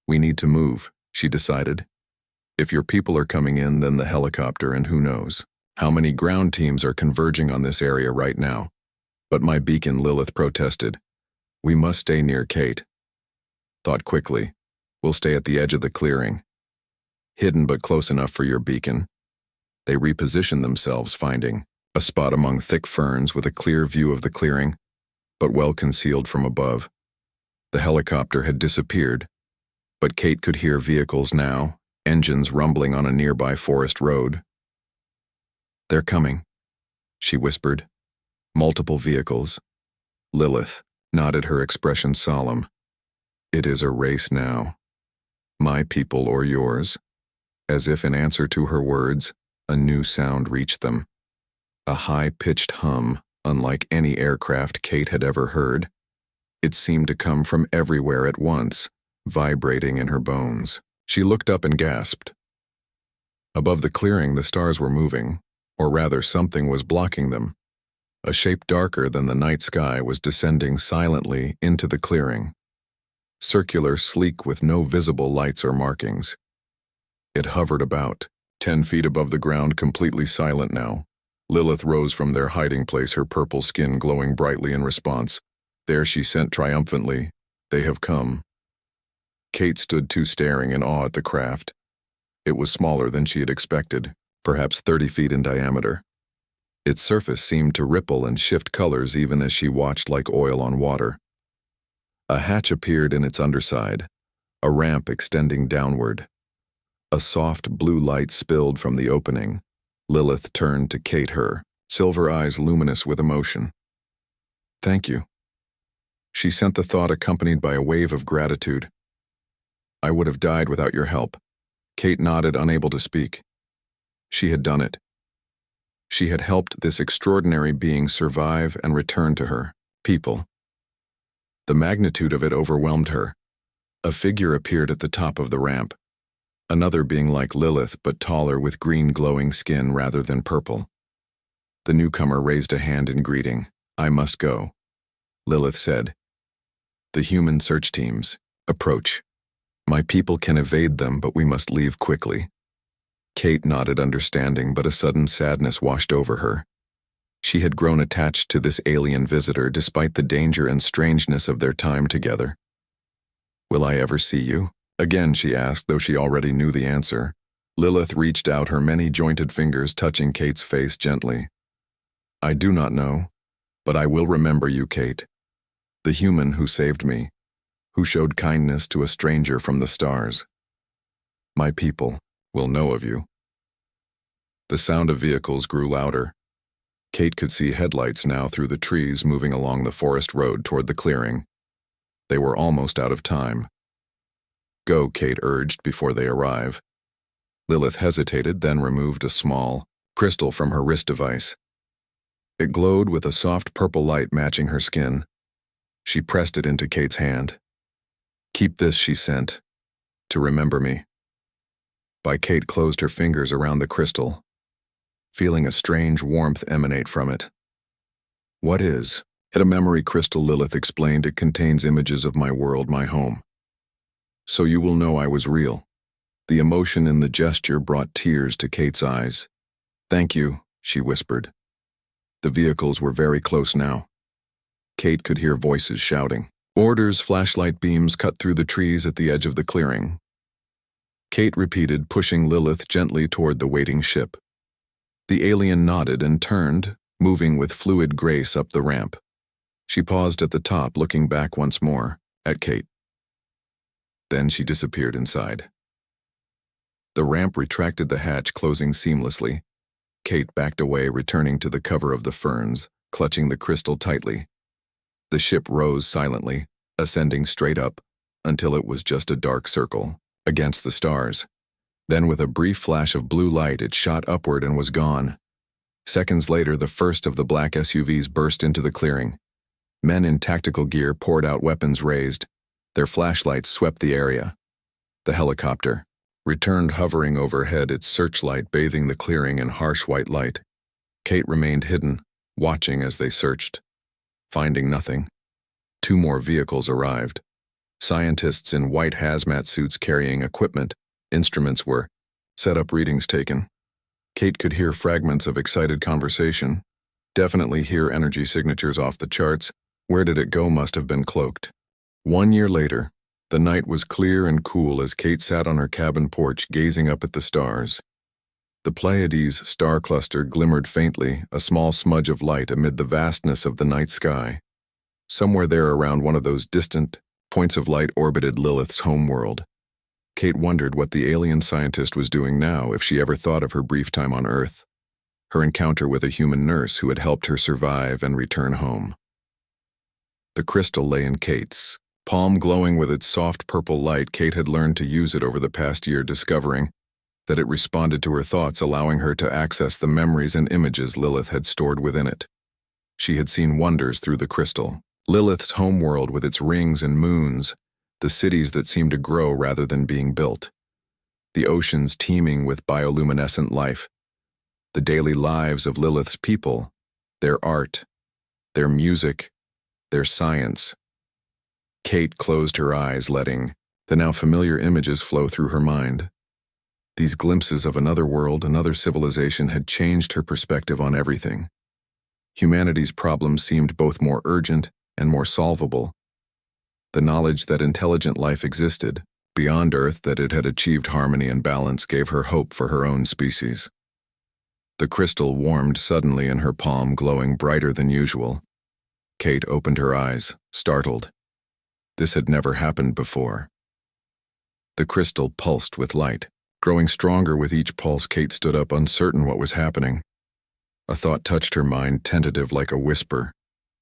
"We need to move," she decided. If your people are coming in, then the helicopter, and who knows how many ground teams are converging on this area right now. But my beacon, Lilith protested. We must stay near Kate. Thought quickly. We'll stay at the edge of the clearing. Hidden but close enough for your beacon. They repositioned themselves, finding a spot among thick ferns with a clear view of the clearing, but well concealed from above. The helicopter had disappeared, but Kate could hear vehicles now, engines rumbling on a nearby forest road. They're coming, she whispered. Multiple vehicles. Lilith nodded, her expression solemn. It is a race now. My people or yours? As if in answer to her words, a new sound reached them. A high-pitched hum, unlike any aircraft Kate had ever heard. It seemed to come from everywhere at once, vibrating in her bones. She looked up and gasped. Above the clearing, the stars were moving, or rather something was blocking them. A shape darker than the night sky was descending silently into the clearing. Circular, sleek, with no visible lights or markings. It hovered about, 10 feet above the ground, completely silent now. Lilith rose from their hiding place, her purple skin glowing brightly in response. There she sent triumphantly, "They have come." Kate stood too, staring in awe at the craft. It was smaller than she had expected, perhaps 30 feet in diameter. Its surface seemed to ripple and shift colors even as she watched, like oil on water. A hatch appeared in its underside, a ramp extending downward. A soft blue light spilled from the opening. Lilith turned to Kate, her silver eyes luminous with emotion. "Thank you." She sent the thought accompanied by a wave of gratitude. "I would have died without your help." Kate nodded, unable to speak. She had done it. She had helped this extraordinary being survive and return to her people. The magnitude of it overwhelmed her. A figure appeared at the top of the ramp. Another being like Lilith, but taller, with green glowing skin rather than purple. The newcomer raised a hand in greeting. "I must go," Lilith said. "The human search teams approach. My people can evade them, but we must leave quickly." Kate nodded, understanding, but a sudden sadness washed over her. She had grown attached to this alien visitor despite the danger and strangeness of their time together. "Will I ever see you again?" she asked, though she already knew the answer. Lilith reached out, her many jointed fingers touching Kate's face gently. "I do not know, but I will remember you, Kate. The human who saved me, who showed kindness to a stranger from the stars. My people will know of you." The sound of vehicles grew louder. Kate could see headlights now through the trees moving along the forest road toward the clearing. They were almost out of time. "Go," Kate urged, "before they arrive." Lilith hesitated, then removed a small crystal from her wrist device. It glowed with a soft purple light matching her skin. She pressed it into Kate's hand. "Keep this," she sent, "to remember me." Kate closed her fingers around the crystal, feeling a strange warmth emanate from it. "What is it?" "A memory crystal," Lilith explained. "It contains images of my world, my home. So you will know I was real." The emotion in the gesture brought tears to Kate's eyes. "Thank you," she whispered. The vehicles were very close now. Kate could hear voices shouting. Orders. Flashlight beams cut through the trees at the edge of the clearing. Kate repeated, pushing Lilith gently toward the waiting ship. The alien nodded and turned, moving with fluid grace up the ramp. She paused at the top, looking back once more at Kate. Then she disappeared inside. The ramp retracted, the hatch closing seamlessly. Kate backed away, returning to the cover of the ferns, clutching the crystal tightly. The ship rose silently, ascending straight up, until it was just a dark circle against the stars. Then, with a brief flash of blue light, it shot upward and was gone. Seconds later, the first of the black SUVs burst into the clearing. Men in tactical gear poured out, weapons raised. Their flashlights swept the area. The helicopter returned, hovering overhead, its searchlight bathing the clearing in harsh white light. Kate remained hidden, watching as they searched. Finding nothing, 2 more vehicles arrived. Scientists in white hazmat suits carrying equipment, instruments were set up, readings taken. Kate could hear fragments of excited conversation. Definitely hear energy signatures off the charts. Where did it go must have been cloaked. 1 year later, the night was clear and cool as Kate sat on her cabin porch gazing up at the stars. The Pleiades star cluster glimmered faintly, a small smudge of light amid the vastness of the night sky. Somewhere there around one of those distant points of light orbited Lilith's homeworld. Kate wondered what the alien scientist was doing now if she ever thought of her brief time on Earth, her encounter with a human nurse who had helped her survive and return home. The crystal lay in Kate's palm, glowing with its soft purple light. Kate had learned to use it over the past year, discovering that it responded to her thoughts, allowing her to access the memories and images Lilith had stored within it. She had seen wonders through the crystal. Lilith's homeworld with its rings and moons, the cities that seemed to grow rather than being built, the oceans teeming with bioluminescent life, the daily lives of Lilith's people, their art, their music, their science. Kate closed her eyes, letting the now familiar images flow through her mind. These glimpses of another world, another civilization had changed her perspective on everything. Humanity's problems seemed both more urgent and more solvable. The knowledge that intelligent life existed beyond Earth, that it had achieved harmony and balance, gave her hope for her own species. The crystal warmed suddenly in her palm, glowing brighter than usual. Kate opened her eyes, startled. This had never happened before. The crystal pulsed with light, growing stronger with each pulse. Kate stood up, uncertain what was happening. A thought touched her mind, tentative like a whisper.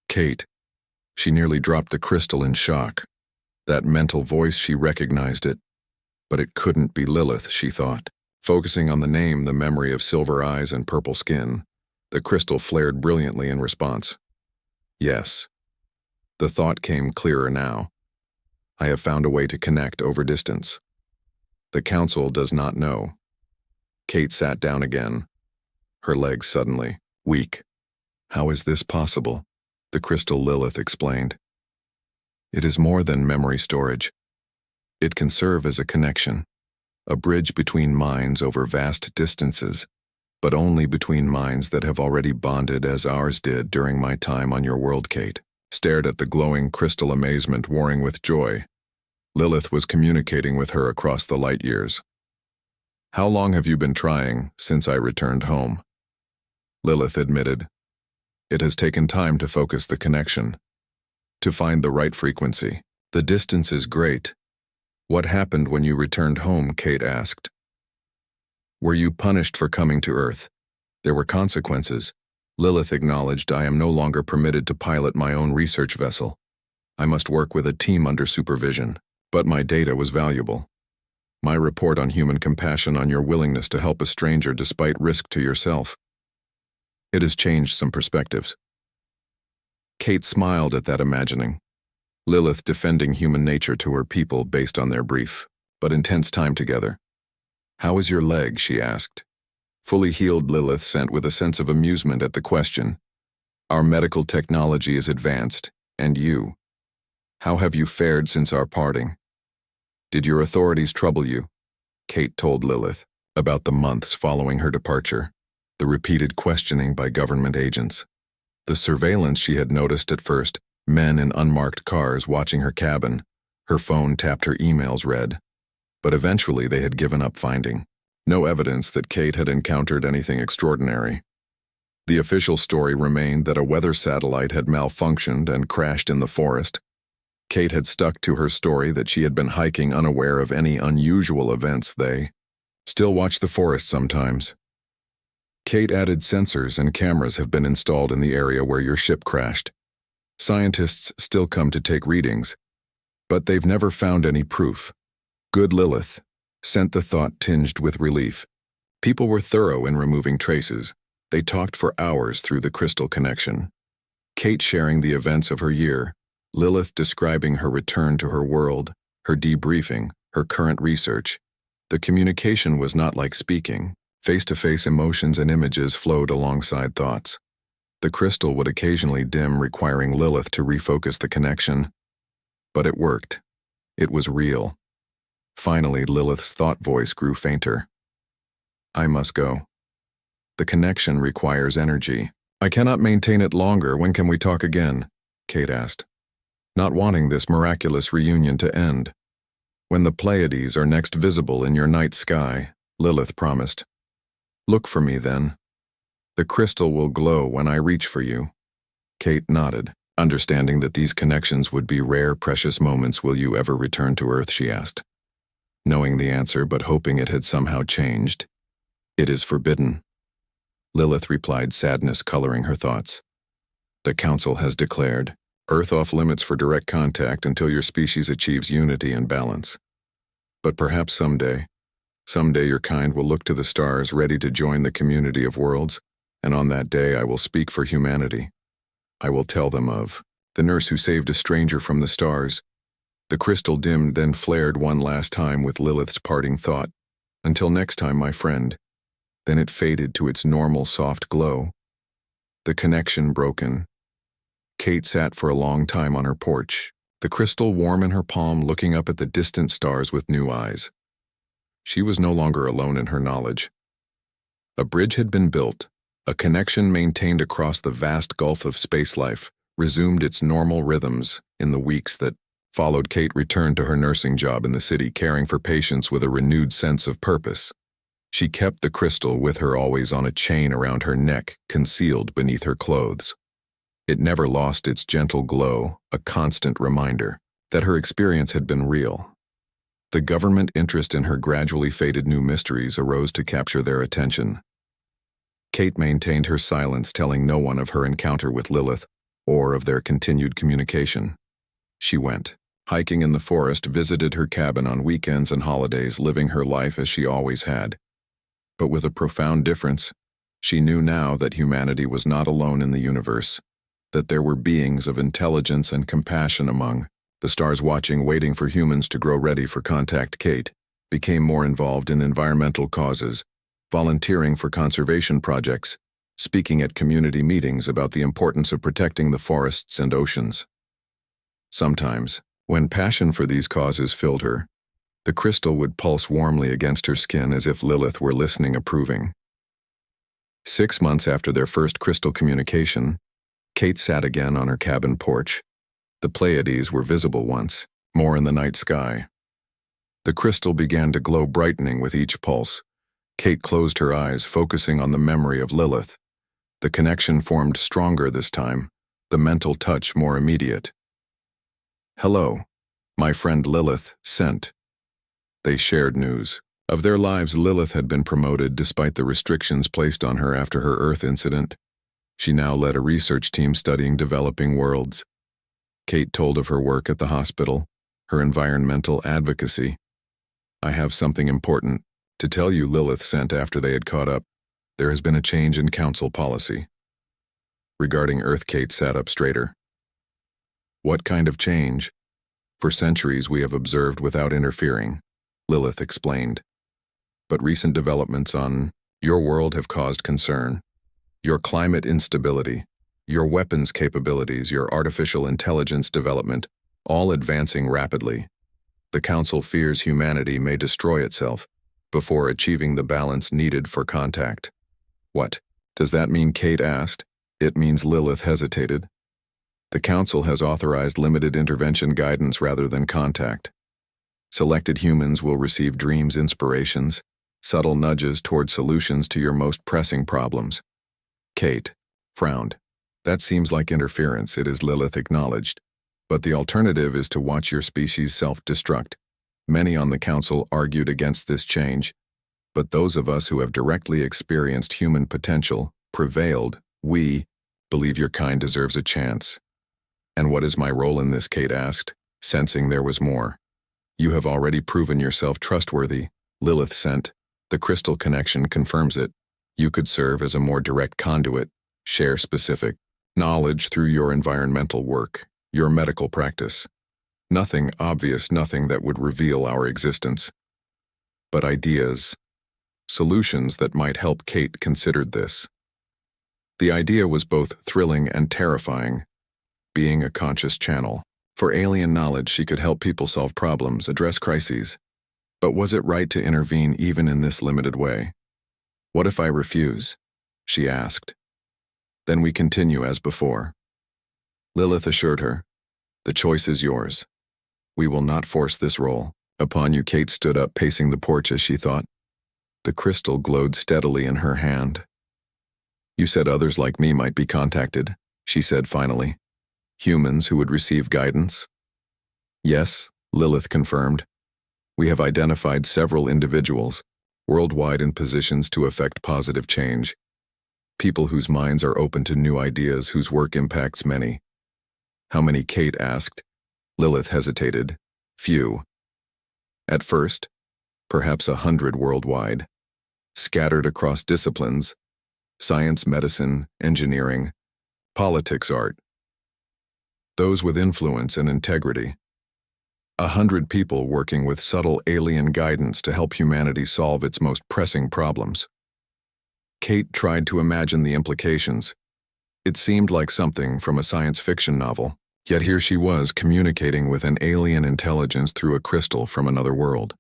Kate. She nearly dropped the crystal in shock. That mental voice, she recognized it. But it couldn't be Lilith, she thought. Focusing on the name, the memory of silver eyes and purple skin, the crystal flared brilliantly in response. Yes. The thought came clearer now. I have found a way to connect over distance. The Council does not know. Kate sat down again, her legs suddenly weak. How is this possible? The crystal Lilith explained. It is more than memory storage. It can serve as a connection, a bridge between minds over vast distances, but only between minds that have already bonded as ours did during my time on your world. Kate stared at the glowing crystal, amazement warring with joy. Lilith was communicating with her across the light years. How long have you been trying since I returned home? Lilith admitted. It has taken time to focus the connection, to find the right frequency. The distance is great. What happened when you returned home? Kate asked. Were you punished for coming to Earth? There were consequences. Lilith acknowledged. I am no longer permitted to pilot my own research vessel. I must work with a team under supervision. But my data was valuable. My report on human compassion, on your willingness to help a stranger despite risk to yourself. It has changed some perspectives. Kate smiled at that imagining. Lilith defending human nature to her people based on their brief, but intense time together. How is your leg? She asked. Fully healed, Lilith sent with a sense of amusement at the question. Our medical technology is advanced, and you? How have you fared since our parting? Did your authorities trouble you? Kate told Lilith about the months following her departure, the repeated questioning by government agents, the surveillance she had noticed at first, men in unmarked cars watching her cabin. Her phone tapped, her emails read. But eventually they had given up, finding no evidence that Kate had encountered anything extraordinary. The official story remained that a weather satellite had malfunctioned and crashed in the forest. Kate had stuck to her story that she had been hiking unaware of any unusual events. They still watch the forest sometimes. Kate added, sensors and cameras have been installed in the area where your ship crashed. Scientists still come to take readings, but they've never found any proof. Good. Lilith sent the thought tinged with relief. People were thorough in removing traces. They talked for hours through the crystal connection. Kate sharing the events of her year, Lilith describing her return to her world, her debriefing, her current research. The communication was not like speaking. Face-to-face emotions and images flowed alongside thoughts. The crystal would occasionally dim, requiring Lilith to refocus the connection. But it worked. It was real. Finally, Lilith's thought voice grew fainter. I must go. The connection requires energy. I cannot maintain it longer. When can we talk again? Kate asked, not wanting this miraculous reunion to end. When the Pleiades are next visible in your night sky, Lilith promised. Look for me then. The crystal will glow when I reach for you. Kate nodded, understanding that these connections would be rare, precious moments. Will you ever return to Earth, she asked. Knowing the answer but hoping it had somehow changed. It is forbidden. Lilith replied, sadness coloring her thoughts. The Council has declared Earth off limits for direct contact until your species achieves unity and balance. But perhaps someday your kind will look to the stars ready to join the community of worlds, and on that day I will speak for humanity. I will tell them of the nurse who saved a stranger from the stars. The crystal dimmed, then flared one last time with Lilith's parting thought. Until next time, my friend. Then it faded to its normal soft glow. The connection broken. Kate sat for a long time on her porch, the crystal warm in her palm, looking up at the distant stars with new eyes. She was no longer alone in her knowledge. A bridge had been built, a connection maintained across the vast gulf of space life, resumed its normal rhythms in the weeks that followed. Kate returned to her nursing job in the city, caring for patients with a renewed sense of purpose. She kept the crystal with her, always on a chain around her neck, concealed beneath her clothes. It never lost its gentle glow, a constant reminder that her experience had been real. The government interest in her gradually faded. New mysteries arose to capture their attention. Kate maintained her silence, telling no one of her encounter with Lilith or of their continued communication. She went hiking in the forest, visited her cabin on weekends and holidays, living her life as she always had. But with a profound difference, she knew now that humanity was not alone in the universe, that there were beings of intelligence and compassion among the stars watching, waiting for humans to grow ready for contact. Kate became more involved in environmental causes, volunteering for conservation projects, speaking at community meetings about the importance of protecting the forests and oceans. Sometimes, when passion for these causes filled her, the crystal would pulse warmly against her skin as if Lilith were listening, approving. 6 months after their first crystal communication, Kate sat again on her cabin porch. The Pleiades were visible once more in the night sky. The crystal began to glow, brightening with each pulse. Kate closed her eyes, focusing on the memory of Lilith. The connection formed stronger this time, the mental touch more immediate. Hello, my friend Lilith sent. They shared news of their lives. Lilith had been promoted despite the restrictions placed on her after her Earth incident. She now led a research team studying developing worlds. Kate told of her work at the hospital, her environmental advocacy. I have something important to tell you, Lilith sent after they had caught up. There has been a change in council policy. Regarding Earth, Kate sat up straighter. What kind of change? For centuries we have observed without interfering, Lilith explained. But recent developments on your world have caused concern. Your climate instability, your weapons capabilities, your artificial intelligence development, all advancing rapidly. The Council fears humanity may destroy itself before achieving the balance needed for contact. What does that mean? Kate asked. It means Lilith hesitated. The Council has authorized limited intervention guidance rather than contact. Selected humans will receive dreams, inspirations, subtle nudges toward solutions to your most pressing problems. Kate frowned. That seems like interference, it is, Lilith acknowledged. But the alternative is to watch your species self-destruct. Many on the Council argued against this change, but those of us who have directly experienced human potential prevailed. We believe your kind deserves a chance. And what is my role in this? Kate asked, sensing there was more. You have already proven yourself trustworthy, Lilith sent. The crystal connection confirms it. You could serve as a more direct conduit, share specific knowledge through your environmental work, your medical practice. Nothing obvious, nothing that would reveal our existence. But ideas, solutions that might help. Kate considered this. The idea was both thrilling and terrifying, being a conscious channel. For alien knowledge, she could help people solve problems, address crises. But was it right to intervene even in this limited way? What if I refuse? She asked. Then we continue as before. Lilith assured her, the choice is yours. We will not force this role. Upon you, Kate stood up, pacing the porch as she thought. The crystal glowed steadily in her hand. You said others like me might be contacted, she said finally. Humans who would receive guidance? Yes, Lilith confirmed. We have identified several individuals, worldwide in positions to effect positive change. People whose minds are open to new ideas, whose work impacts many. How many? Kate asked. Lilith hesitated. Few. At first, perhaps 100 worldwide, scattered across disciplines, science, medicine, engineering, politics, art. Those with influence and integrity. 100 people working with subtle alien guidance to help humanity solve its most pressing problems. Kate tried to imagine the implications. It seemed like something from a science fiction novel, yet here she was communicating with an alien intelligence through a crystal from another world.